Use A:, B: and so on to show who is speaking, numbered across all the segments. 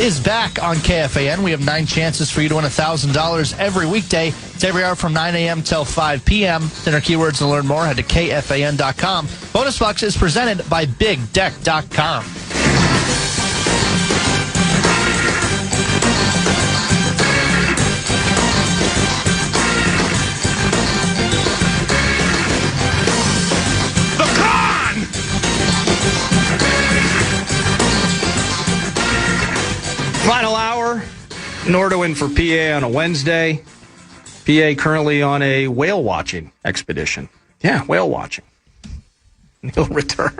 A: Is back on KFAN. We have 9 chances for you to win $1,000 every weekday. It's every hour from 9 a.m. till 5 p.m. Enter keywords to learn more. Head to KFAN.com. Bonus Bucks is presented by BigDeck.com.
B: Final hour, Nordoin for PA on a Wednesday. PA currently on a whale watching expedition. Yeah, whale watching. He'll return.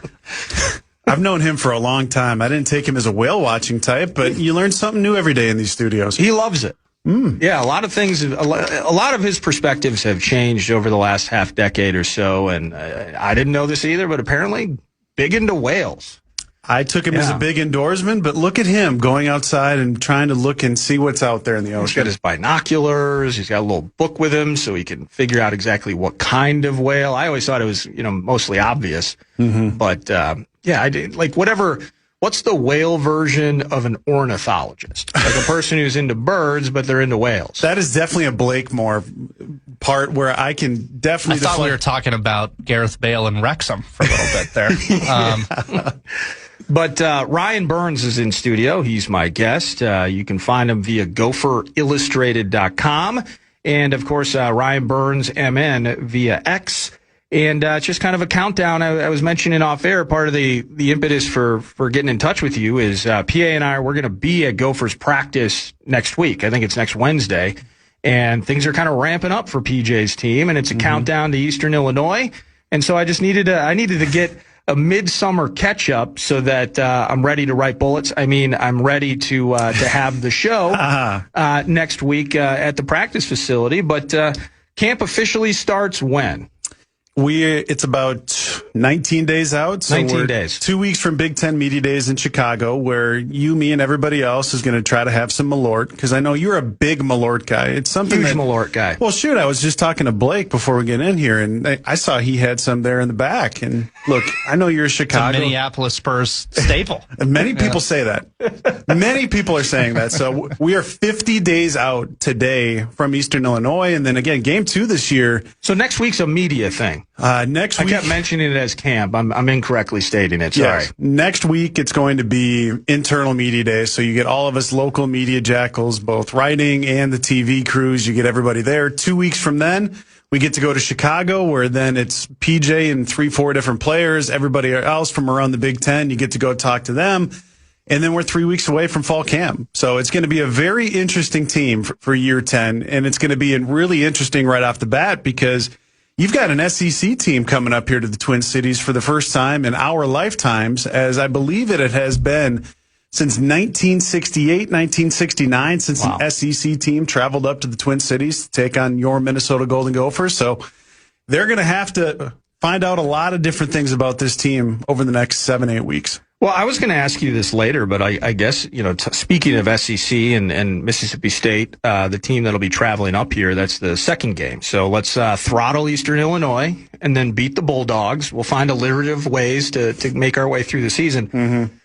C: I've known him for a long time. I didn't take him as a whale watching type, but you learn something new every day in these studios.
B: He loves it. Yeah, a lot of things, a lot of his perspectives have changed over the last half decade or so, and I didn't know this either, but apparently big into whales.
C: I took him as a big indoorsman, but look at him going outside and trying to look and see what's out there in the ocean.
B: He's got his binoculars. He's got a little book with him so he can figure out exactly what kind of whale. I always thought it was, mostly obvious. But, I did, like, whatever. What's the whale version of an ornithologist? Like a person who's into birds, but they're into whales.
C: That is definitely a Blakemore part where I can definitely.
A: I thought we were talking about Gareth Bale and Wrexham for a little bit there.
B: But Ryan Burns is in studio. He's my guest. You can find him via GopherIllustrated.com. And, of course, Ryan Burns, MN, via X. And it's just kind of a countdown. I was mentioning off air, part of the impetus for getting in touch with you is PA and we're going to be at Gophers practice next week. I think it's next Wednesday. And things are kind of ramping up for PJ's team, and it's a countdown to Eastern Illinois. And so I just needed to get a midsummer catch-up so that I'm ready to write bullets. I mean, I'm ready to have the show next week at the practice facility. But camp officially starts when?
C: It's about 19 days out. So
B: 19 days.
C: 2 weeks from Big Ten Media Days in Chicago, where you, me, and everybody else is going to try to have some Malort, because I know you're a big Malort guy. It's something
B: Huge Malort guy.
C: Well, shoot, I was just talking to Blake before we get in here, and I saw he had some there in the back. And look, I know you're a Chicago.
A: It's a Minneapolis Spurs staple.
C: Many people say that. Many people are saying that. So we are 50 days out today from Eastern Illinois, and then again, game 2 this year.
B: So next week's a media thing.
C: Next week,
B: I kept mentioning it as camp. I'm incorrectly stating it. Sorry.
C: Yes. Next week, it's going to be internal media day. So you get all of us local media jackals, both writing and the TV crews. You get everybody there. 2 weeks from then, we get to go to Chicago, where then it's PJ and 3-4 different players. Everybody else from around the Big Ten, you get to go talk to them. And then we're 3 weeks away from fall camp. So it's going to be a very interesting team for year 10. And it's going to be really interesting right off the bat, because you've got an SEC team coming up here to the Twin Cities for the first time in our lifetimes, as I believe it has been since 1968, 1969, since an SEC team traveled up to the Twin Cities to take on your Minnesota Golden Gophers. So they're going to have to find out a lot of different things about this team over the next 7-8 weeks.
B: Well, I was going to ask you this later, but I guess, speaking of SEC and Mississippi State, the team that'll be traveling up here, that's the second game. So let's throttle Eastern Illinois and then beat the Bulldogs. We'll find alliterative ways to make our way through the season.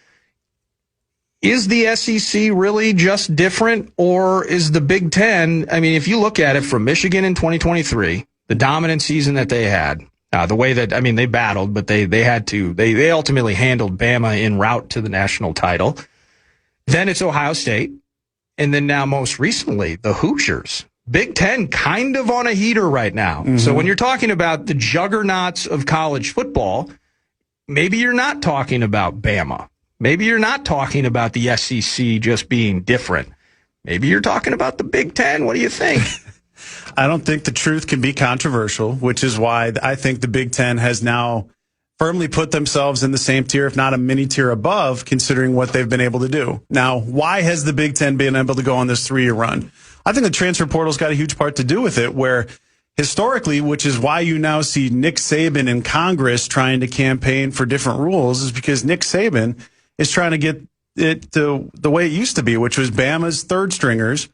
B: Is the SEC really just different, or is the Big Ten? I mean, if you look at it from Michigan in 2023, the dominant season that they had, the way that, they battled, but they ultimately handled Bama en route to the national title. Then it's Ohio State. And then now most recently, the Hoosiers. Big Ten kind of on a heater right now. So when you're talking about the juggernauts of college football, maybe you're not talking about Bama. Maybe you're not talking about the SEC just being different. Maybe you're talking about the Big Ten. What do you think?
C: I don't think the truth can be controversial, which is why I think the Big Ten has now firmly put themselves in the same tier, if not a mini tier above, considering what they've been able to do. Now, why has the Big Ten been able to go on this 3-year run? I think the transfer portal's got a huge part to do with it, where historically, which is why you now see Nick Saban in Congress trying to campaign for different rules, is because Nick Saban is trying to get it to the way it used to be, which was Bama's third stringers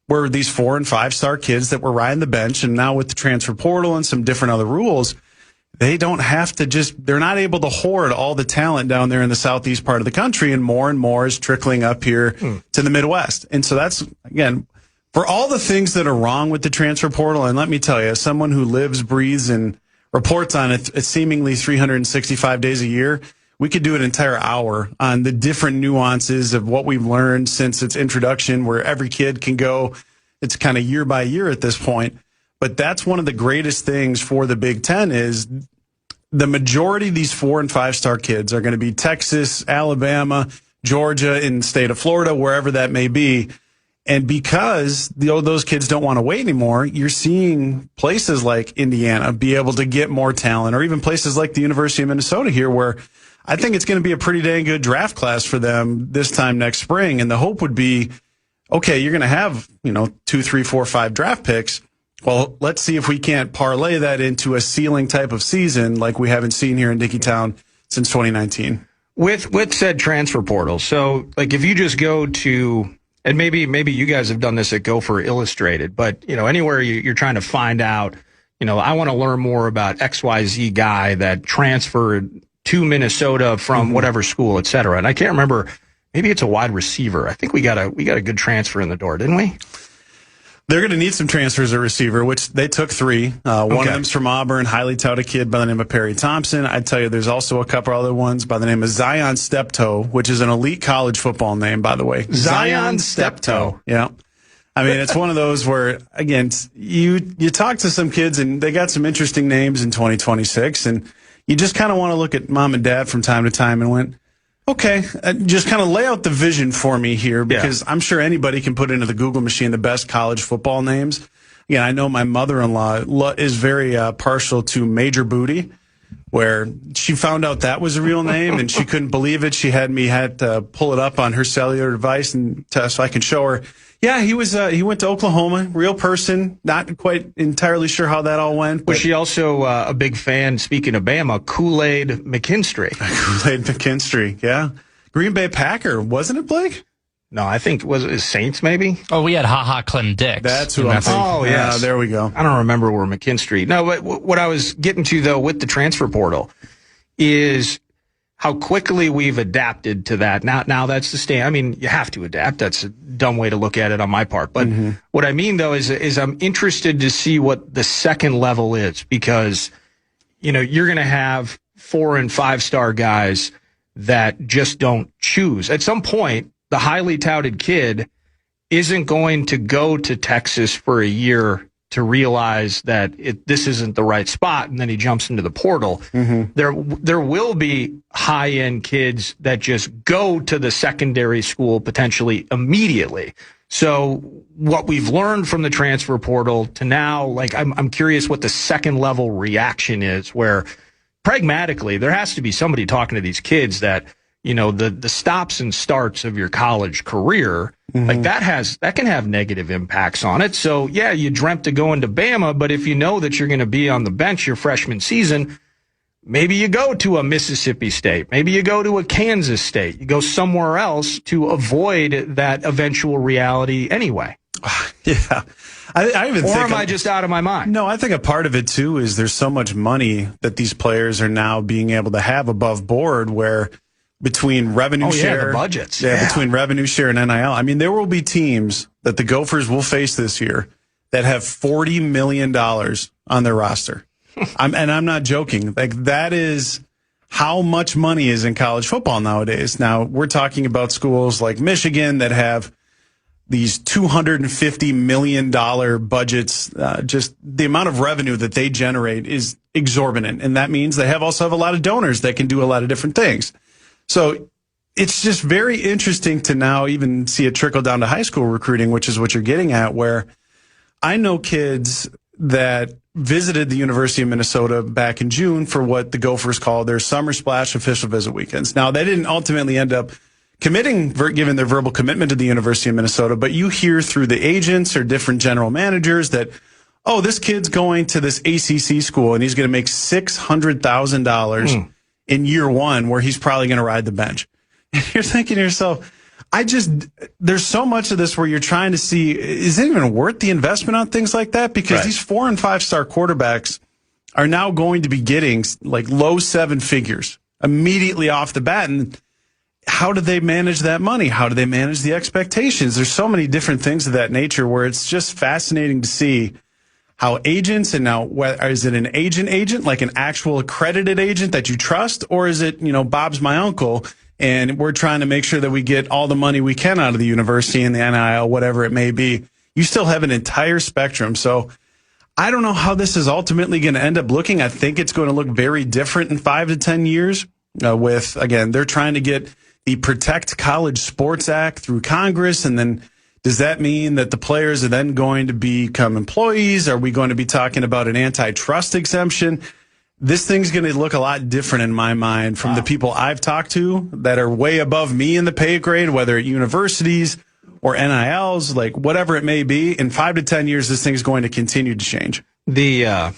C: were these 4- and 5-star kids that were riding the bench. And now with the transfer portal and some different other rules, they don't have to they're not able to hoard all the talent down there in the southeast part of the country, and more is trickling up here to the Midwest. And so that's, again, for all the things that are wrong with the transfer portal, and let me tell you, as someone who lives, breathes, and reports on it seemingly 365 days a year, we could do an entire hour on the different nuances of what we've learned since its introduction, where every kid can go. It's kind of year by year at this point. But that's one of the greatest things for the Big Ten is the majority of these 4- and 5-star kids are going to be Texas, Alabama, Georgia, in the state of Florida, wherever that may be. And because those kids don't want to wait anymore, you're seeing places like Indiana be able to get more talent, or even places like the University of Minnesota here, where I think it's going to be a pretty dang good draft class for them this time next spring. And the hope would be, okay, you're going to have, 2, 3, 4, 5 draft picks. Well, let's see if we can't parlay that into a ceiling type of season like we haven't seen here in Dickeytown since 2019.
B: With said transfer portal, so like if you just go to, and maybe you guys have done this at Gopher Illustrated, but anywhere you're trying to find out, I want to learn more about XYZ guy that transferred to Minnesota from whatever school, et cetera. And I can't remember, maybe it's a wide receiver. I think we got a good transfer in the door, didn't we?
C: They're going to need some transfers at receiver, which they took 3. One of them's from Auburn, highly touted kid by the name of Perry Thompson. I'd tell you there's also a couple other ones by the name of Zion Steptoe, which is an elite college football name, by the way.
B: Zion Steptoe.
C: Yeah. I mean, it's one of those where, again, you talk to some kids and they got some interesting names in 2026, and you just kind of want to look at mom and dad from time to time and went, okay, just kind of lay out the vision for me here, because I'm sure anybody can put into the Google machine the best college football names. Again, I know my mother-in-law is very partial to Major Booty, where she found out that was a real name and she couldn't believe it. She had to pull it up on her cellular device and so I can show her. Yeah, he went to Oklahoma, real person. Not quite entirely sure how that all went.
B: Was she also a big fan, speaking of Bama, Kool-Aid McKinstry?
C: Kool-Aid McKinstry, yeah. Green Bay Packer, wasn't it, Blake?
B: No, I think was it Saints maybe?
A: Oh, we had Ha Clem Dix.
C: That's who I'm thinking.
B: Oh, yeah,
C: there we go.
B: I don't remember where McKinstry. No, but what I was getting to, though, with the transfer portal is how quickly we've adapted to that. Now that's the stand. I mean, you have to adapt. That's a dumb way to look at it on my part. But what I mean, though, is I'm interested to see what the second level is, because, you're going to have 4- and 5-star guys that just don't choose. At some point, the highly touted kid isn't going to go to Texas for a year to realize that this isn't the right spot, and then he jumps into the portal. There will be high-end kids that just go to the secondary school potentially immediately. So what we've learned from the transfer portal to now, like I'm curious what the second level reaction is, where pragmatically there has to be somebody talking to these kids that, the stops and starts of your college career, like that can have negative impacts on it. So yeah, you dreamt of going to Bama, but if you know that you're going to be on the bench your freshman season, maybe you go to a Mississippi State, maybe you go to a Kansas State, you go somewhere else to avoid that eventual reality anyway.
C: Yeah. I even think,
B: am I just out of my mind?
C: No, I think a part of it too is there's so much money that these players are now being able to have above board, where between revenue share,
B: the budgets,
C: between revenue share and NIL. I mean, there will be teams that the Gophers will face this year that have $40 million on their roster. I'm not joking. Like, that is how much money is in college football nowadays. Now, we're talking about schools like Michigan that have these $250 million budgets. Just the amount of revenue that they generate is exorbitant. And that means they also have a lot of donors that can do a lot of different things. So it's just very interesting to now even see it trickle down to high school recruiting, which is what you're getting at, where I know kids that visited the University of Minnesota back in June for what the Gophers call their Summer Splash official visit weekends. Now, they didn't ultimately end up giving their verbal commitment to the University of Minnesota, but you hear through the agents or different general managers that, oh, this kid's going to this ACC school and he's going to make $600,000 in year one, where he's probably going to ride the bench. And you're thinking to yourself, there's so much of this where you're trying to see, is it even worth the investment on things like that? Because these 4- and 5-star quarterbacks are now going to be getting like low seven figures immediately off the bat. And how do they manage that money? How do they manage the expectations? There's so many different things of that nature where it's just fascinating to see how agents, and now is it an agent, like an actual accredited agent that you trust, or is it, Bob's my uncle, and we're trying to make sure that we get all the money we can out of the university and the NIL, whatever it may be. You still have an entire spectrum. So I don't know how this is ultimately going to end up looking. I think it's going to look very different in 5 to 10 years with, again, they're trying to get the Protect College Sports Act through Congress, and then does that mean that the players are then going to become employees? Are we going to be talking about an antitrust exemption? This thing's going to look a lot different in my mind from the people I've talked to that are way above me in the pay grade, whether at universities or NILs, like whatever it may be. In 5 to 10 years, this thing's going to continue to change.
B: The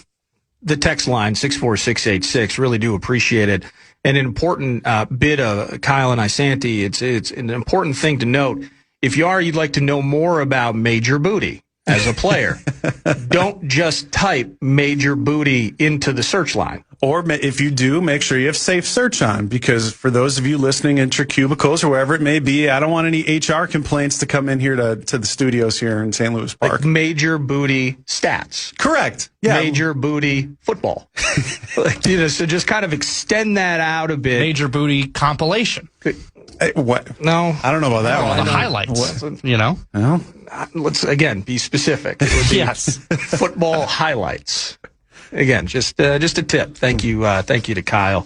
B: text line, 64686, really do appreciate it. And an important bit of Kyle and Isanti, it's an important thing to note. If you'd like to know more about Major Booty as a player, don't just type Major Booty into the search line.
C: Or if you do, make sure you have safe search on, because for those of you listening in your cubicles or wherever it may be, I don't want any HR complaints to come in here to the studios here in St. Louis Park.
B: Like Major Booty stats.
C: Correct. Yeah.
B: Major Booty football. So just kind of extend that out a bit.
A: Major Booty compilation.
C: What?
B: No.
C: I don't know about that one.
A: The highlights.
C: Well,
B: let's, again, be specific. It would be
A: yes.
B: Football highlights. Again, just a tip. Thank you to Kyle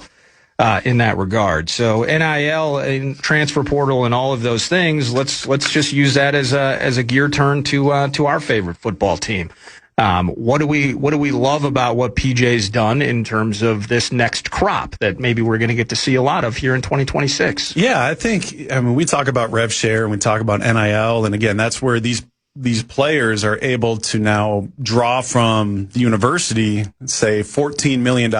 B: in that regard. So NIL and transfer portal and all of those things. Let's just use that as a gear turn to our favorite football team. What do we love about what PJ's done in terms of this next crop that maybe we're going to get to see a lot of here in 2026?
C: Yeah, I mean, we talk about rev share and we talk about NIL, and again, that's where these players are able to now draw from the university, say $14 million.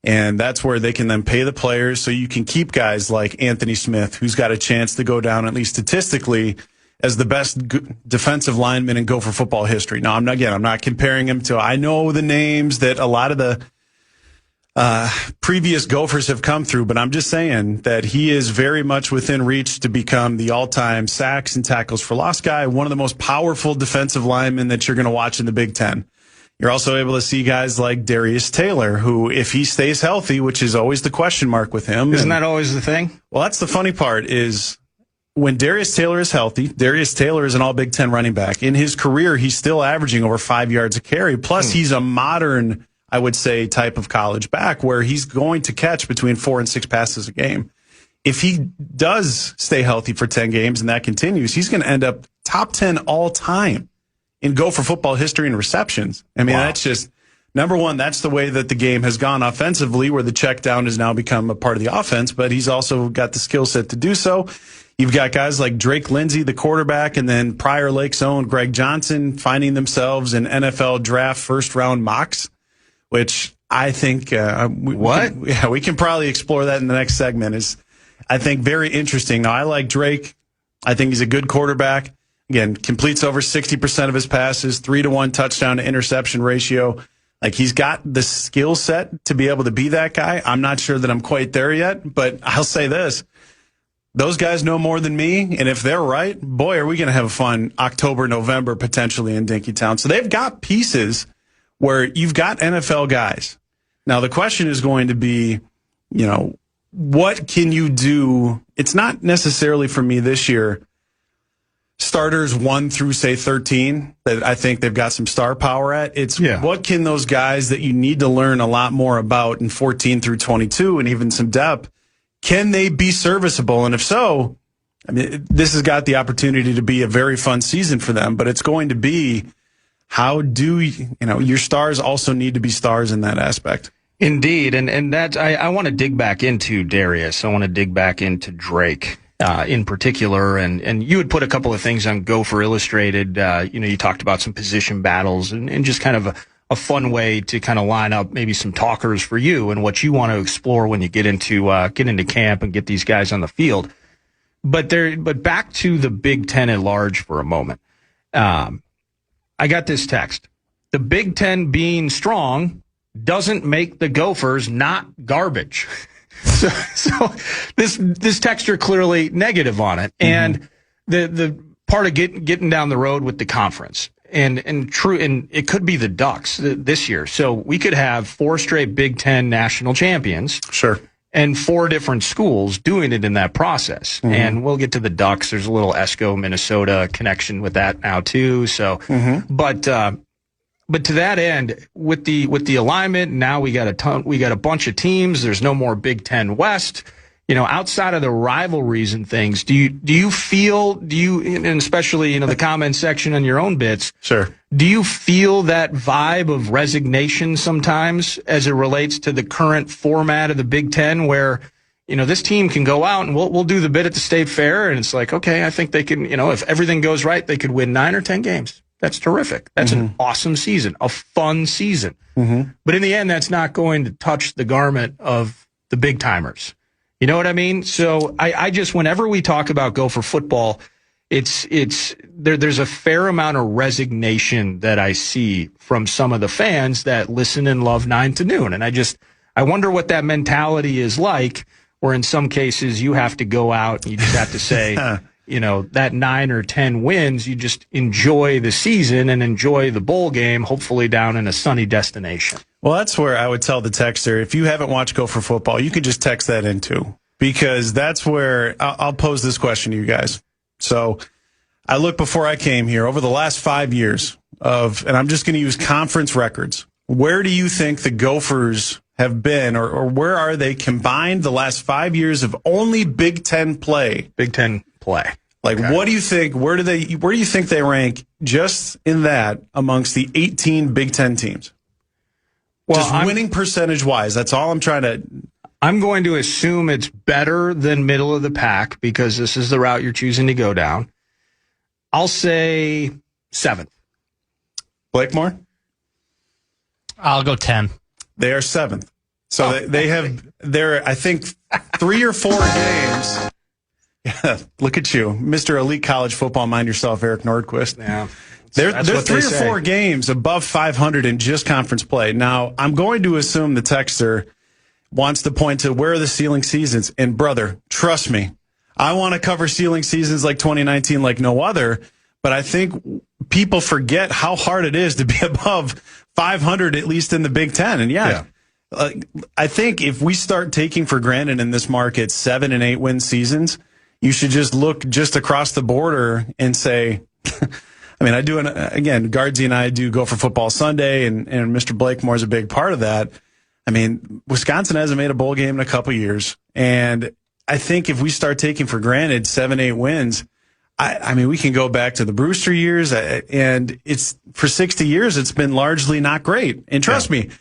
C: And that's where they can then pay the players. So you can keep guys like Anthony Smith, who's got a chance to go down, at least statistically, as the best defensive lineman in Gopher football history. Now, I'm not comparing him to, I know the names that a lot of the previous Gophers have come through, but I'm just saying that he is very much within reach to become the all-time sacks and tackles for loss guy, one of the most powerful defensive linemen that you're going to watch in the Big Ten. You're also able to see guys like Darius Taylor, who, if he stays healthy, which is always the question mark with him.
B: Isn't that always the thing?
C: Well, that's the funny part is when Darius Taylor is healthy, Darius Taylor is an all Big Ten running back. In his career, he's still averaging over 5 yards a carry. Plus, he's a modern, I would say, type of college back where he's going to catch between 4 and 6 passes a game. If he does stay healthy for 10 games and that continues, he's going to end up top 10 all time in Gopher football history in receptions. I mean, That's just, number one, that's the way that the game has gone offensively, where the check down has now become a part of the offense, but he's also got the skill set to do so. You've got guys like Drake Lindsey, the quarterback, and then Prior Lake's own Greg Johnson finding themselves in NFL draft first-round mocks, which I think we can probably explore that in the next segment. Is, I think, very interesting. Now, I like Drake. I think he's a good quarterback. Again, completes over 60% of his passes, 3-to-1 touchdown to interception ratio. Like, he's got the skill set to be able to be that guy. I'm not sure that I'm quite there yet, but I'll say this. Those guys know more than me, and if they're right, boy, are we going to have a fun October, November, potentially in Dinkytown. So they've got pieces where you've got NFL guys. Now, the question is going to be, what can you do? It's not necessarily for me this year, starters 1 through, say, 13, that I think they've got some star power at. It's what can those guys that you need to learn a lot more about in 14 through 22 and even some depth, can they be serviceable? And if so, I mean, this has got the opportunity to be a very fun season for them, but it's going to be, how do your stars also need to be stars in that aspect?
B: Indeed. And that, I want to dig back into Darius. I want to dig back into Drake. In particular, and you had put a couple of things on Gopher Illustrated. You talked about some position battles and just kind of a fun way to kind of line up maybe some talkers for you and what you want to explore when you get into camp and get these guys on the field. But back to the Big Ten at large for a moment. I got this text. The Big Ten being strong doesn't make the Gophers not garbage. So this texture clearly negative on it. And the part of getting down the road with the conference and it could be the Ducks this year. So we could have 4 straight Big Ten national champions.
C: Sure.
B: And 4 different schools doing it in that process. And we'll get to the Ducks. There's a little Esco, Minnesota connection with that now too. So, but to that end, with the alignment, now we got a bunch of teams. There's no more Big Ten West. You know, outside of the rivalries and things, do you feel, and especially, the comment section on your own bits,
C: sure,
B: do you feel that vibe of resignation sometimes as it relates to the current format of the Big Ten where, this team can go out and we'll do the bit at the state fair and it's like, okay, I think they can, if everything goes right, they could win 9 or 10 games. That's terrific. That's an awesome season, a fun season. But in the end, that's not going to touch the garment of the big timers. You know what I mean? So I just, whenever we talk about Gopher football, there's a fair amount of resignation that I see from some of the fans that listen and love 9 to noon. And I wonder what that mentality is like, where in some cases you have to go out and you just have to say, that 9 or 10 wins, you just enjoy the season and enjoy the bowl game, hopefully down in a sunny destination.
C: Well, that's where I would tell the texter, if you haven't watched Gopher football, you can just text that in too, because that's where I'll pose this question to you guys. So I looked before I came here over the last 5 years and I'm just going to use conference records. Where do you think the Gophers have been, or where are they combined the last 5 years of only Big Ten play?
B: Big Ten play.
C: Like, okay. What do you think? Where do you think they rank just in that amongst the 18 Big Ten teams? Well, just winning percentage wise. That's all I'm trying to.
B: I'm going to assume it's better than middle of the pack because this is the route you're choosing to go down. I'll say 7th.
C: Blakemore?
A: I'll go 10.
C: They are 7th. So they're, I think, 3 or 4 games. Yeah, look at you, Mr. Elite College Football. Mind yourself, Eric Nordquist.
B: Yeah.
C: They're 3 or 4 games above 500 in just conference play. Now, I'm going to assume the texter wants to point to where are the ceiling seasons. And, brother, trust me, I want to cover ceiling seasons like 2019 like no other. But I think people forget how hard it is to be above 500, at least in the Big Ten. And, I think if we start taking for granted in this market 7 and 8 win seasons, you should just look just across the border and say, I mean, again, Guardsy and I do Gopher Football Sunday, and Mr. Blakemore is a big part of that. I mean, Wisconsin hasn't made a bowl game in a couple years. And I think if we start taking for granted 7, 8 wins, I mean, we can go back to the Brewster years, and it's for 60 years, it's been largely not great. And trust me,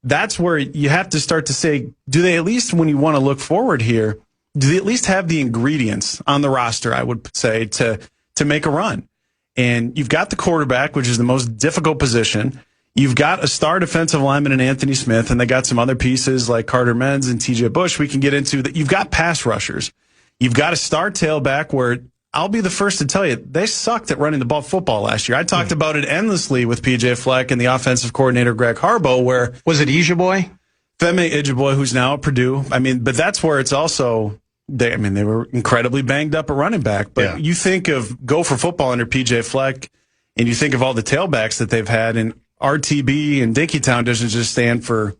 C: that's where you have to start to say, do they at least, when you want to look forward here, do they at least have the ingredients on the roster, I would say, to make a run? And you've got the quarterback, which is the most difficult position. You've got a star defensive lineman in Anthony Smith, and they got some other pieces like Carter Menz and TJ Bush we can get into. That you've got pass rushers. You've got a star tailback where I'll be the first to tell you, they sucked at running the ball football last year. I talked about it endlessly with PJ Fleck and the offensive coordinator Greg Harbaugh, where...
B: Was it Ijiboy?
C: Femi Ijiboy, who's now at Purdue. I mean, but that's where it's also... They were incredibly banged up at running back. But you think of Gopher football under PJ Fleck, and you think of all the tailbacks that they've had, and RTB and Dinkytown doesn't just stand for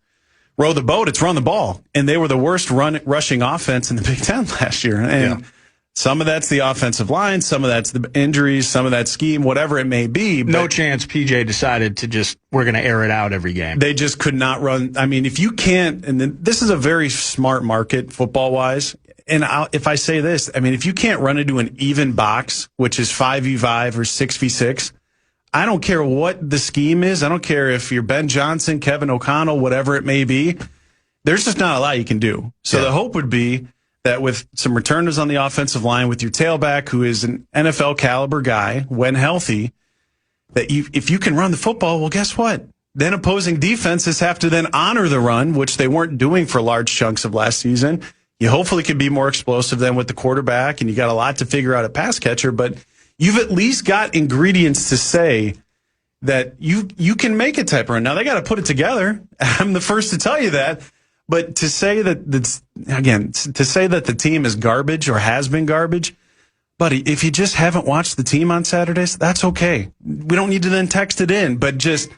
C: row the boat, it's run the ball. And they were the worst rushing offense in the Big Ten last year. And some of that's the offensive line, some of that's the injuries, some of that scheme, whatever it may be. But
B: no chance PJ decided to we're going to air it out every game.
C: They just could not run. I mean, if you can't, and then this is a very smart market football-wise. And if I say this, I mean, if you can't run into an even box, which is 5v5 or 6v6, I don't care what the scheme is. I don't care if you're Ben Johnson, Kevin O'Connell, whatever it may be. There's just not a lot you can do. So the hope would be that with some returners on the offensive line, with your tailback, who is an NFL caliber guy when healthy, that if you can run the football, well, guess what? Then opposing defenses have to then honor the run, which they weren't doing for large chunks of last season. You hopefully can be more explosive than with the quarterback, and you got a lot to figure out at pass catcher, but you've at least got ingredients to say that you can make a type run. Now they got to put it together. I'm the first to tell you that. But to say that the team is garbage or has been garbage, buddy, if you just haven't watched the team on Saturdays, that's okay. We don't need to then text it in, but just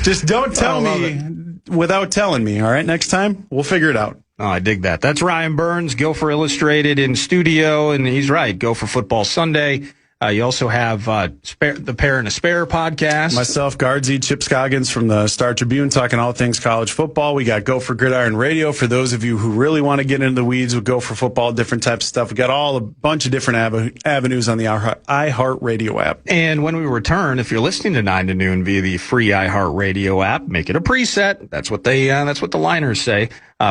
C: just don't tell me without telling me. All right, next time we'll figure it out.
B: Oh, I dig that. That's Ryan Burns, Gopher Illustrated in studio, and he's right. Gopher Football Sunday. You also have the Pair and a Spare podcast.
C: Myself, Guardsy, Chip Scoggins from the Star Tribune, talking all things college football. We got Gopher Gridiron Radio for those of you who really want to get into the weeds with Gopher football, different types of stuff. We got a bunch of different avenues on the iHeartRadio app.
B: And when we return, if you're listening to 9 to noon via the free iHeartRadio app, make it a preset. That's what the liners say.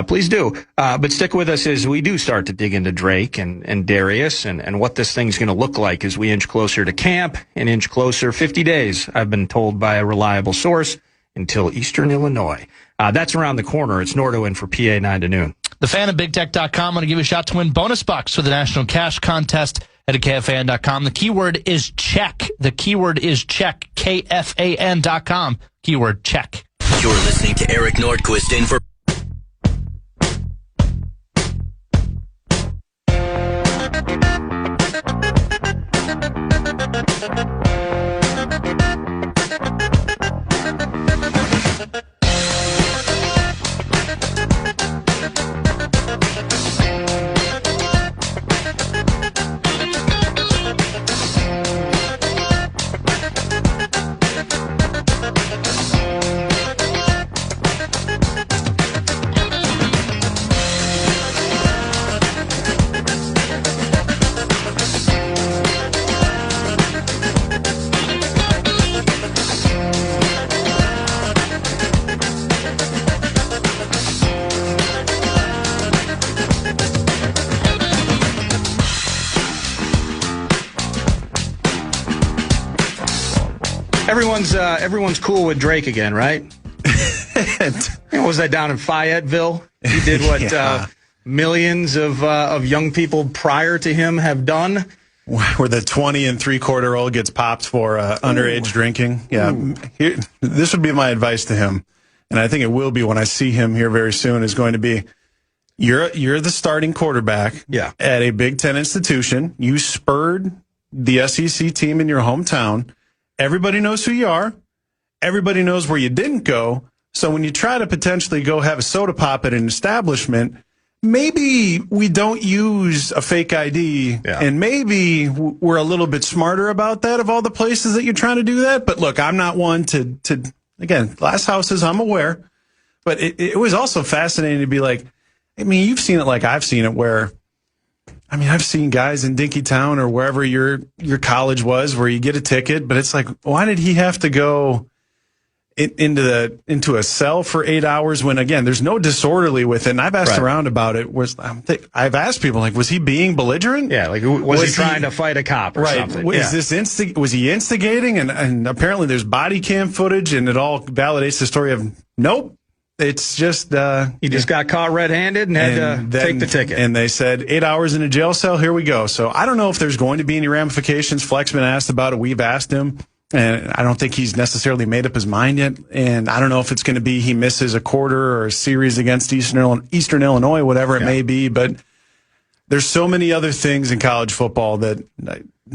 B: Please do. But stick with us as we do start to dig into Drake and Darius and what this thing's going to look like as we inch closer to camp, an inch closer, 50 days, I've been told by a reliable source, until Eastern Illinois. That's around the corner. It's Nordo in for PA 9 to noon.
A: The fan of BigTech.com want to give you a shot to win bonus bucks for the National Cash Contest at KFAN.com. The keyword is check. The keyword is check. KFAN.com. Keyword check.
D: You're listening to Eric Nordquist in for
B: Everyone's cool with Drake again, right? Was that down in Fayetteville? He did what millions of young people prior to him have done.
C: Where the 20 and 3/4-year-old gets popped for underage drinking. Yeah, this would be my advice to him, and I think it will be when I see him here very soon. Is going to be, you're the starting quarterback at a Big Ten institution. You spurred the SEC team in your hometown. Everybody knows who you are. Everybody knows where you didn't go. So when you try to potentially go have a soda pop at an establishment, maybe we don't use a fake ID, and maybe we're a little bit smarter about that of all the places that you're trying to do that. But look, I'm not one to again, glass houses, I'm aware. But it was also fascinating to be like, I mean, you've seen it like I've seen it where, I mean, I've seen guys in Dinkytown or wherever your college was where you get a ticket, but it's like, why did he have to go into a cell for 8 hours when, again, there's no disorderly with it? And I've asked around about it. I've asked people, like, was he being belligerent?
B: Yeah, like, was he trying to fight a cop or something?
C: Is this was he instigating? And apparently there's body cam footage, and it all validates the story of, nope. It's just
B: he just got caught red-handed and had to take the ticket.
C: And they said 8 hours in a jail cell. Here we go. So I don't know if there's going to be any ramifications. Flexman asked about it. We've asked him, and I don't think he's necessarily made up his mind yet. And I don't know if it's going to be he misses a quarter or a series against Eastern Illinois, whatever it may be. But there's so many other things in college football that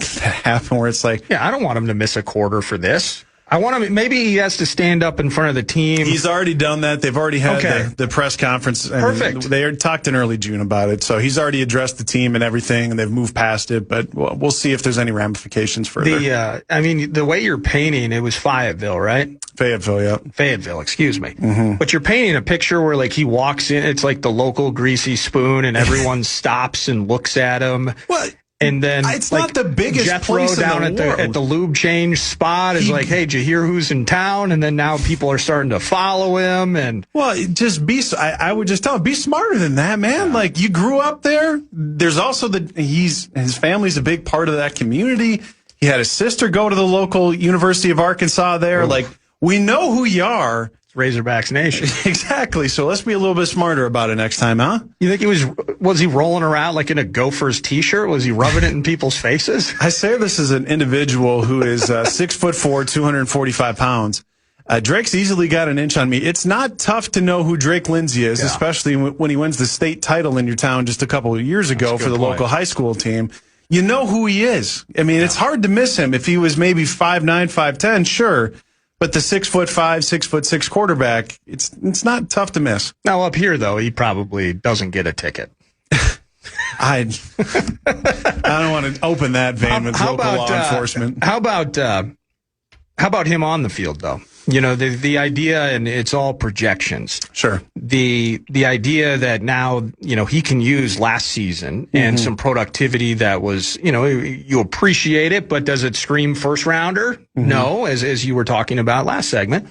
C: happen where it's like,
B: I don't want him to miss a quarter for this. I want him. Maybe he has to stand up in front of the team.
C: He's already done that. They've already had the press conference. And
B: perfect.
C: They talked in early June about it, so he's already addressed the team and everything, and they've moved past it. But we'll see if there's any ramifications further.
B: I mean, the way you're painting, it was Fayetteville, right?
C: Fayetteville, yeah.
B: Fayetteville, excuse me. Mm-hmm. But you're painting a picture where, like, he walks in. It's like the local greasy spoon, and everyone stops and looks at him.
C: What?
B: And then
C: it's not the biggest
B: Jethro
C: place
B: down
C: in the world.
B: at the lube change spot is like, hey, did you hear who's in town? And then now people are starting to follow him. And
C: just I would just tell him, be smarter than that, man. Yeah. Like, you grew up there. There's also his family's a big part of that community. He had his sister go to the local University of Arkansas there. Like, we know who you are.
B: Razorbacks Nation.
C: Exactly. So let's be a little bit smarter about it next time, huh?
B: You think was he rolling around like in a Gophers t-shirt? Was he rubbing it in people's faces?
C: I say this as an individual who is 6'4", 245 pounds. Drake's easily got an inch on me. It's not tough to know who Drake Lindsay is, especially when he wins the state title in your town just a couple of years ago for the local high school team. You know who he is. I mean, it's hard to miss him. If he was maybe 5'9", 5'10", sure. But the 6'5", 6'6" quarterback, it's not tough to miss.
B: Now up here though, he probably doesn't get a ticket.
C: I don't want to open that vein with local law enforcement.
B: How about him on the field though? You know, the idea, and it's all projections.
C: Sure.
B: The idea that now, you know, he can use last season and some productivity that was, you know, you appreciate it, but does it scream first rounder? No, as you were talking about last segment.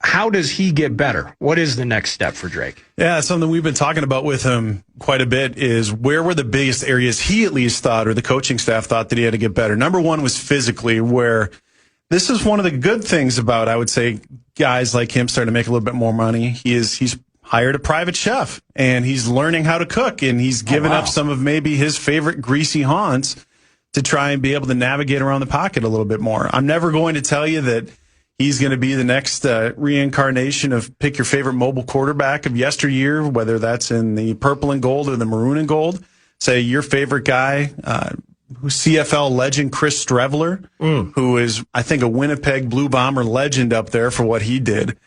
B: How does he get better? What is the next step for Drake?
C: Yeah, something we've been talking about with him quite a bit is where were the biggest areas he at least thought, or the coaching staff thought, that he had to get better. Number one was physically, where this is one of the good things about, I would say, guys like him starting to make a little bit more money. He's hired a private chef, and he's learning how to cook, and he's given up some of maybe his favorite greasy haunts to try and be able to navigate around the pocket a little bit more. I'm never going to tell you that he's going to be the next reincarnation of pick your favorite mobile quarterback of yesteryear, whether that's in the purple and gold or the maroon and gold. Say your favorite guy, CFL legend Chris Streveler, who is, I think, a Winnipeg Blue Bomber legend up there for what he did.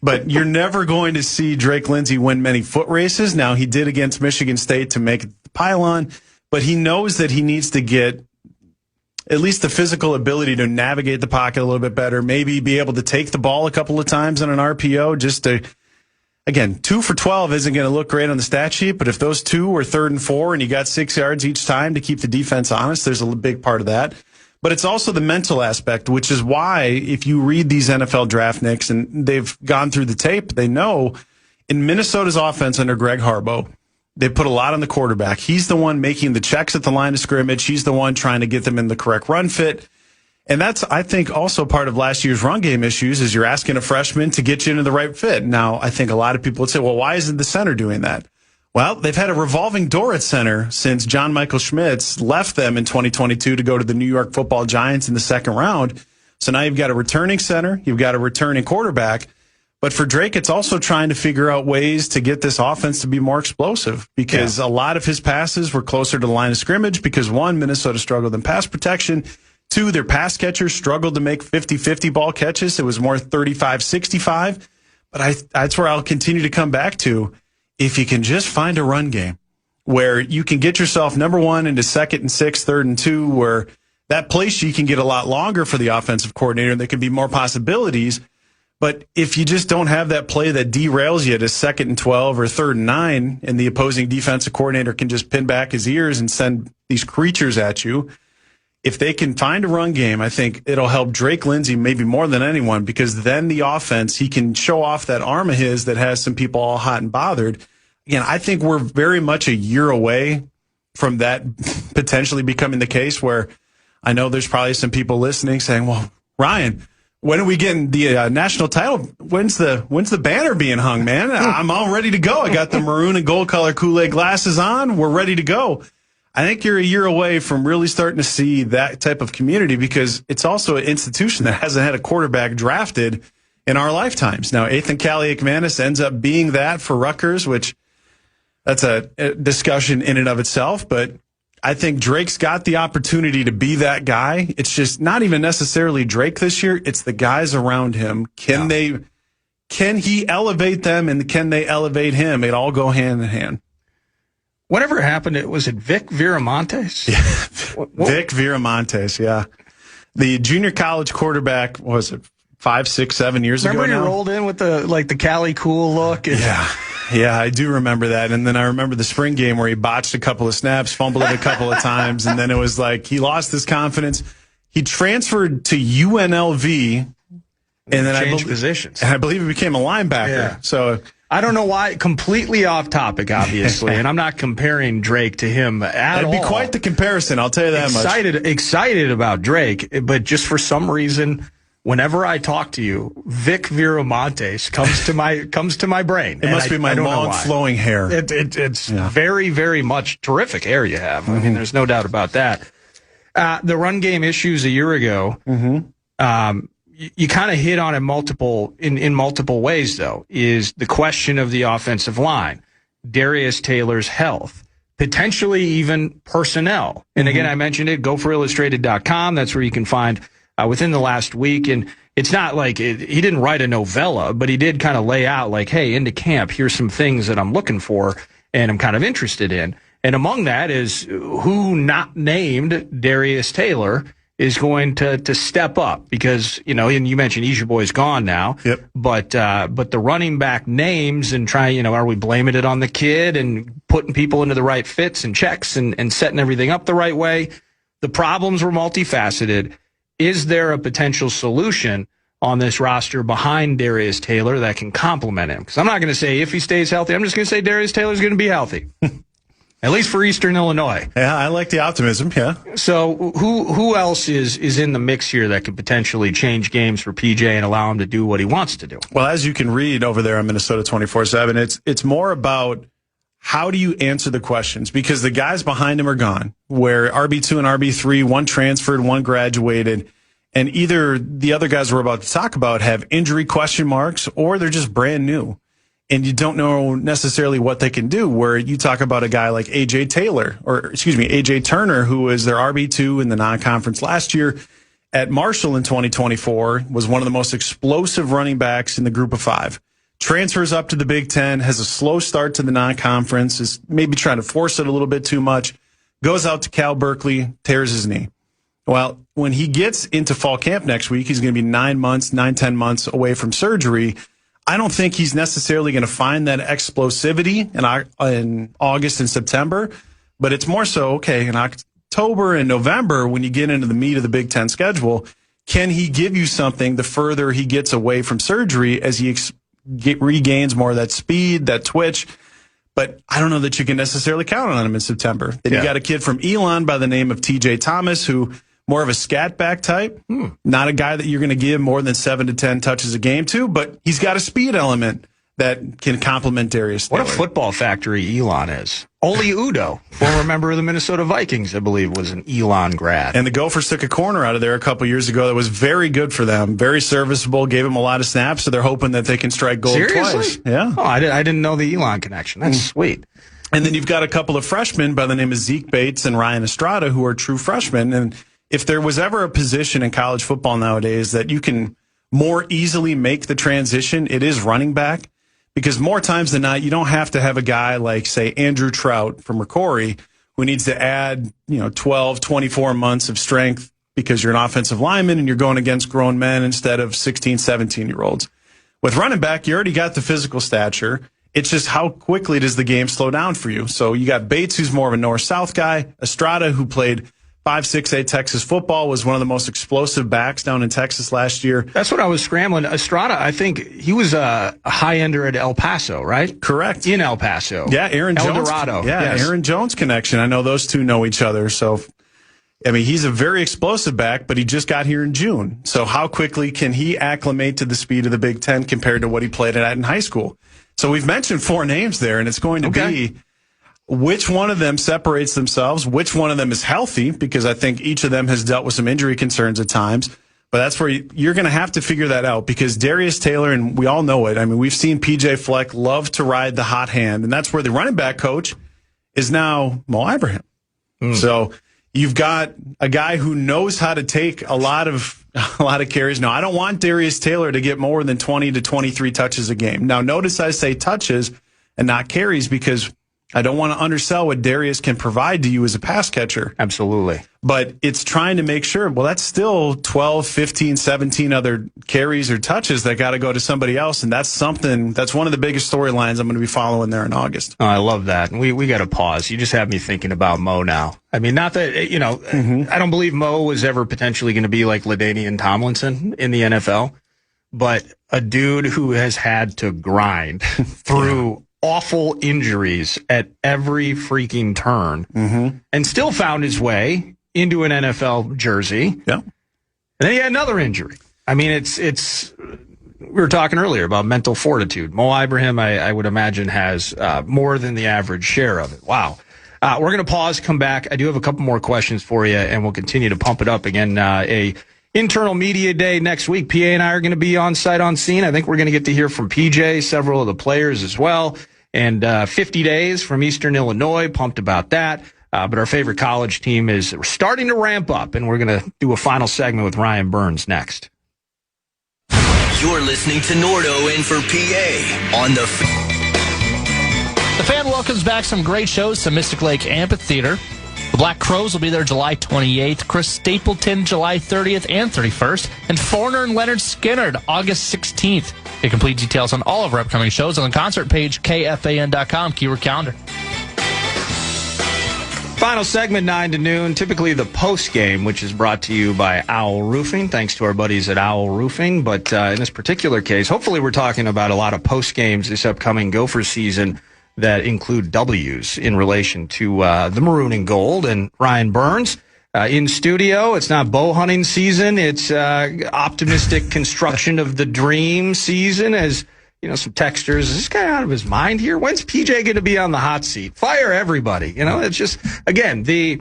C: But you're never going to see Drake Lindsay win many foot races. Now, he did against Michigan State to make the pylon, but he knows that he needs to get at least the physical ability to navigate the pocket a little bit better, maybe be able to take the ball a couple of times on an RPO just to, again, 2 for 12 isn't going to look great on the stat sheet, but if those two are 3rd and 4 and you got 6 yards each time to keep the defense honest, there's a big part of that. But it's also the mental aspect, which is why if you read these NFL draft nicks and they've gone through the tape, they know in Minnesota's offense under Greg Harbaugh, they put a lot on the quarterback. He's the one making the checks at the line of scrimmage. He's the one trying to get them in the correct run fit. And that's, I think, also part of last year's run game issues is you're asking a freshman to get you into the right fit. Now, I think a lot of people would say, well, why isn't the center doing that? Well, they've had a revolving door at center since John Michael Schmitz left them in 2022 to go to the New York Football Giants in the 2nd round. So now you've got a returning center, you've got a returning quarterback. But for Drake, it's also trying to figure out ways to get this offense to be more explosive because a lot of his passes were closer to the line of scrimmage because, 1, Minnesota struggled in pass protection. 2, their pass catchers struggled to make 50-50 ball catches. It was more 35-65. But that's where I'll continue to come back to. If you can just find a run game where you can get yourself, number 1, into 2nd and 6, 3rd and 2, where that play sheet can get a lot longer for the offensive coordinator and there can be more possibilities. But if you just don't have that play that derails you to 2nd and 12 or 3rd and 9, and the opposing defensive coordinator can just pin back his ears and send these creatures at you, if they can find a run game, I think it'll help Drake Lindsay maybe more than anyone because then the offense, he can show off that arm of his that has some people all hot and bothered. Again, I think we're very much a year away from that potentially becoming the case where I know there's probably some people listening saying, well, Ryan, when are we getting the national title? When's the banner being hung, man? I'm all ready to go. I got the maroon and gold color Kool-Aid glasses on. We're ready to go. I think you're a year away from really starting to see that type of community because it's also an institution that hasn't had a quarterback drafted in our lifetimes. Now, Ethan Kaliakmanis ends up being that for Rutgers, which that's a discussion in and of itself, but I think Drake's got the opportunity to be that guy. It's just not even necessarily Drake this year. It's the guys around him. Can he elevate them and can they elevate him? It all go hand in hand.
B: Whatever happened, was it Vic Viramontes?
C: Yeah. Vic Viramontes, yeah. The junior college quarterback, what was it, 5, 6, 7 years ago now?
B: Remember he rolled in with the Cali cool look?
C: Yeah, I do remember that. And then I remember the spring game where he botched a couple of snaps, fumbled it a couple of times, and then it was like he lost his confidence. He transferred to UNLV, and then
B: changed positions.
C: And I believe he became a linebacker. Yeah. So
B: I don't know why. Completely off topic, obviously, and I'm not comparing Drake to him at all.
C: It'd be quite the comparison, I'll tell you that much.
B: Excited about Drake, but just for some reason, whenever I talk to you, Vic Viramontes comes to my brain.
C: It must be my long flowing hair.
B: It's very, very much terrific hair you have. I mean, there's no doubt about that. The run game issues a year ago, you kind of hit on it in multiple ways, though, is the question of the offensive line, Darius Taylor's health, potentially even personnel. And again, I mentioned it, GopherIllustrated.com. That's where you can find within the last week. And it's not like he didn't write a novella, but he did kind of lay out like, hey, into camp, here's some things that I'm looking for and I'm kind of interested in. And among that is who not named Darius Taylor is going to step up because, and you mentioned Ejeboy's gone now.
C: Yep.
B: But the running back names and are we blaming it on the kid and putting people into the right fits and checks and setting everything up the right way? The problems were multifaceted. Is there a potential solution on this roster behind Darius Taylor that can complement him? Because I'm not going to say if he stays healthy. I'm just going to say Darius Taylor's going to be healthy. At least for Eastern Illinois.
C: Yeah, I like the optimism, yeah.
B: So who else is in the mix here that could potentially change games for PJ and allow him to do what he wants to do?
C: Well, as you can read over there on Minnesota 24/7, it's more about how do you answer the questions? Because the guys behind him are gone, where RB2 and RB3, one transferred, one graduated, and either the other guys we're about to talk about have injury question marks or they're just brand new. And you don't know necessarily what they can do, where you talk about a guy like AJ Turner, who was their RB2 in the non-conference last year at Marshall in 2024, was one of the most explosive running backs in the group of five. Transfers up to the Big Ten, has a slow start to the non-conference, is maybe trying to force it a little bit too much, goes out to Cal Berkeley, tears his knee. Well, when he gets into fall camp next week, he's going to be 10 months away from surgery. I don't think he's necessarily going to find that explosivity in August and September, but it's more so, okay, in October and November, when you get into the meat of the Big Ten schedule, can he give you something the further he gets away from surgery as he regains more of that speed, that twitch? But I don't know that you can necessarily count on him in September. Then you got a kid from Elon by the name of TJ Thomas, who more of a scat back type, not a guy that you're going to give more than 7 to 10 touches a game to, but he's got a speed element that can complement Darius Taylor.
B: What a football factory Elon is. Oli Udoh, former member of the Minnesota Vikings, I believe, was an Elon grad.
C: And the Gophers took a corner out of there a couple years ago that was very good for them, very serviceable, gave him a lot of snaps, so they're hoping that they can strike gold twice. Yeah.
B: Oh, I didn't know the Elon connection. That's sweet.
C: And then you've got a couple of freshmen by the name of Zeke Bates and Ryan Estrada who are true freshmen. And if there was ever a position in college football nowadays that you can more easily make the transition, it is running back. Because more times than not, you don't have to have a guy like, say, Andrew Trout from Ricori, who needs to add, 12, 24 months of strength because you're an offensive lineman and you're going against grown men instead of 16, 17-year-olds. With running back, you already got the physical stature. It's just how quickly does the game slow down for you? So you got Bates, who's more of a north-south guy. Estrada, who played 5-6A Texas football, was one of the most explosive backs down in Texas last year.
B: That's what I was scrambling. Estrada, I think he was a high-ender at El Paso, right?
C: Correct.
B: In El Paso.
C: Yeah, Aaron Jones.
B: El Dorado.
C: Yeah,
B: yes.
C: Aaron Jones connection. I know those two know each other. So, he's a very explosive back, but he just got here in June. So how quickly can he acclimate to the speed of the Big Ten compared to what he played at in high school? So we've mentioned 4 names there, and it's going to be which one of them separates themselves, which one of them is healthy, because I think each of them has dealt with some injury concerns at times. But that's where you're going to have to figure that out, because Darius Taylor, and we all know it, we've seen PJ Fleck love to ride the hot hand, and that's where the running back coach is now Mo Ibrahim. So you've got a guy who knows how to take a lot of carries. Now, I don't want Darius Taylor to get more than 20 to 23 touches a game. Now, notice I say touches and not carries, because I don't want to undersell what Darius can provide to you as a pass catcher.
B: Absolutely.
C: But it's trying to make sure, well, that's still 12, 15, 17 other carries or touches that got to go to somebody else. And that's one of the biggest storylines I'm going to be following there in August.
B: Oh, I love that. And we got to pause. You just have me thinking about Mo now. Not that, I don't believe Mo was ever potentially going to be like LaDainian Tomlinson in the NFL, but a dude who has had to grind through awful injuries at every freaking turn and still found his way into an NFL jersey.
C: Yeah.
B: And then he had another injury. I mean, it's. We were talking earlier about mental fortitude. Mo Ibrahim, I would imagine, has more than the average share of it. Wow. We're going to pause, come back. I do have a couple more questions for you, and we'll continue to pump it up. Again, a internal media day next week. PA and I are going to be on site on scene. I think we're going to get to hear from PJ, several of the players as well. And 50 days from Eastern Illinois, pumped about that. But our favorite college team is starting to ramp up, and we're going to do a final segment with Ryan Burns next.
D: You're listening to Nordo in for PA on the
A: Fan welcomes back some great shows to Mystic Lake Amphitheater. The Black Crows will be there July 28th, Chris Stapleton July 30th and 31st, and Foreigner and Leonard Skinner August 16th. Get complete details on all of our upcoming shows on the concert page, KFAN.com, keyword calendar.
B: Final segment, 9 to noon, typically the post game, which is brought to you by Owl Roofing. Thanks to our buddies at Owl Roofing. But in this particular case, hopefully we're talking about a lot of post games this upcoming Gophers season that include W's in relation to the maroon and gold. And Ryan Burns in studio. It's not bow hunting season. It's optimistic construction of the dream season. As you know, some texters, is this guy out of his mind here? When's PJ going to be on the hot seat? Fire everybody. You know, it's just, again, the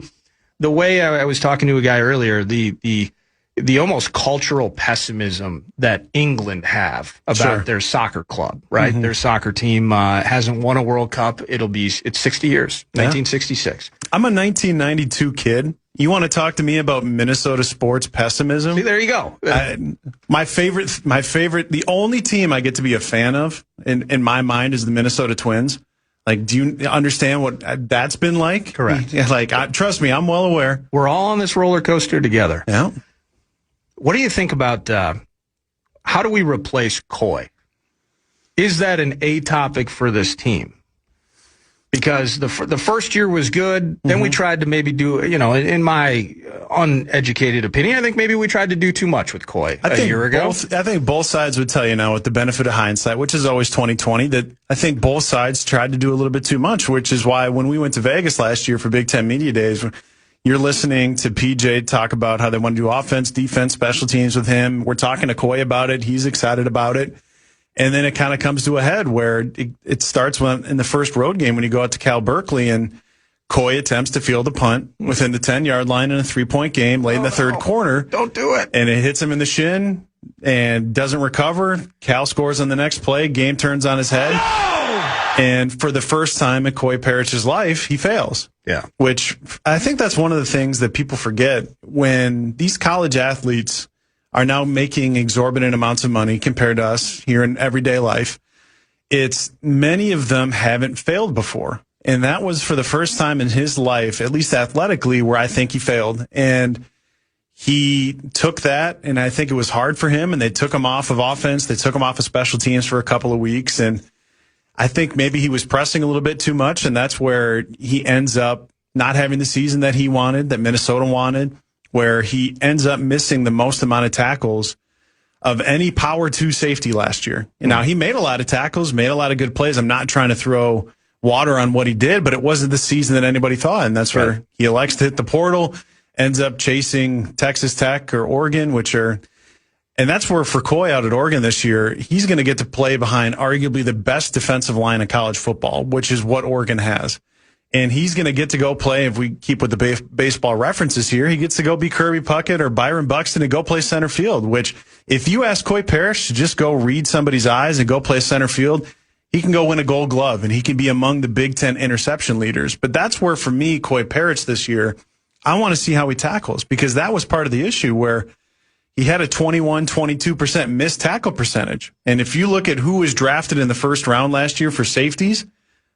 B: way I was talking to a guy earlier, the almost cultural pessimism that England have about their soccer club, right? Mm-hmm. Their soccer team hasn't won a World Cup. It's 60 years, 1966.
C: I'm a 1992 kid. You want to talk to me about Minnesota sports pessimism?
B: See, there you go.
C: My favorite, the only team I get to be a fan of in my mind is the Minnesota Twins. Like, do you understand what that's been like?
B: Correct.
C: Yeah, like, trust me, I'm well aware.
B: We're all on this roller coaster together.
C: Yeah.
B: What do you think about how do we replace Coy? Is that an A topic for this team? Because the first year was good. Then we tried to maybe do, you know, in my uneducated opinion, I think maybe we tried to do too much with Coy a year ago.
C: I think both sides would tell you now, with the benefit of hindsight, which is always 20/20, that I think both sides tried to do a little bit too much, which is why when we went to Vegas last year for Big Ten Media Days, you're listening to PJ talk about how they want to do offense, defense, special teams with him. We're talking to Coy about it. He's excited about it. And then it kind of comes to a head where it starts in the first road game when you go out to Cal Berkeley and Coy attempts to field a punt within the 10-yard line in a 3-point game late in the third quarter.
B: Don't do it.
C: And it hits him in the shin and doesn't recover. Cal scores on the next play. Game turns on his head. And for the first time in Coy Parrich's life, he fails.
B: Yeah.
C: Which I think that's one of the things that people forget when these college athletes are now making exorbitant amounts of money compared to us here in everyday life. It's many of them haven't failed before. And that was for the first time in his life, at least athletically, where I think he failed. And he took that, and I think it was hard for him, and they took him off of offense. They took him off of special teams for a couple of weeks. And I think maybe he was pressing a little bit too much, and that's where he ends up not having the season that he wanted, that Minnesota wanted, where he ends up missing the most amount of tackles of any Power 2 safety last year. And now, he made a lot of tackles, made a lot of good plays. I'm not trying to throw water on what he did, but it wasn't the season that anybody thought, and that's where he elects to hit the portal, ends up chasing Texas Tech or Oregon, and that's where for Coy out at Oregon this year, he's going to get to play behind arguably the best defensive line in college football, which is what Oregon has. And he's going to get to go play, if we keep with the baseball references here, he gets to go be Kirby Puckett or Byron Buxton and go play center field, which if you ask Coy Parrish to just go read somebody's eyes and go play center field, he can go win a Gold Glove and he can be among the Big Ten interception leaders. But that's where, for me, Coy Parrish this year, I want to see how he tackles, because that was part of the issue where he had a 22% missed tackle percentage. And if you look at who was drafted in the first round last year for safeties,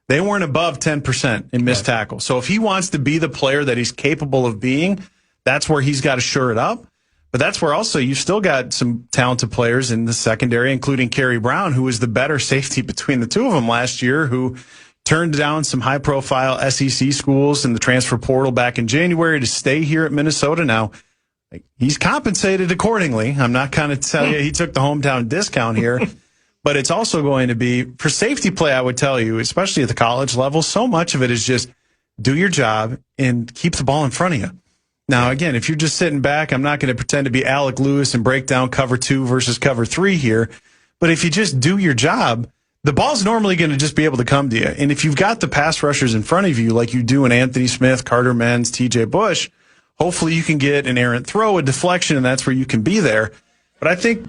C: they weren't above 10% in missed tackles. So if he wants to be the player that he's capable of being, that's where he's got to shore it up. But that's where also you've still got some talented players in the secondary, including Kerry Brown, who was the better safety between the two of them last year, who turned down some high-profile SEC schools in the transfer portal back in January to stay here at Minnesota. Now, he's compensated accordingly. I'm not going to tell you he took the hometown discount here. But it's also going to be, for safety play, I would tell you, especially at the college level, so much of it is just do your job and keep the ball in front of you. Now, again, if you're just sitting back, I'm not going to pretend to be Alec Lewis and break down cover 2 versus cover 3 here. But if you just do your job, the ball's normally going to just be able to come to you. And if you've got the pass rushers in front of you, like you do in Anthony Smith, Carter Menz, TJ Bush, hopefully you can get an errant throw, a deflection, and that's where you can be there. But I think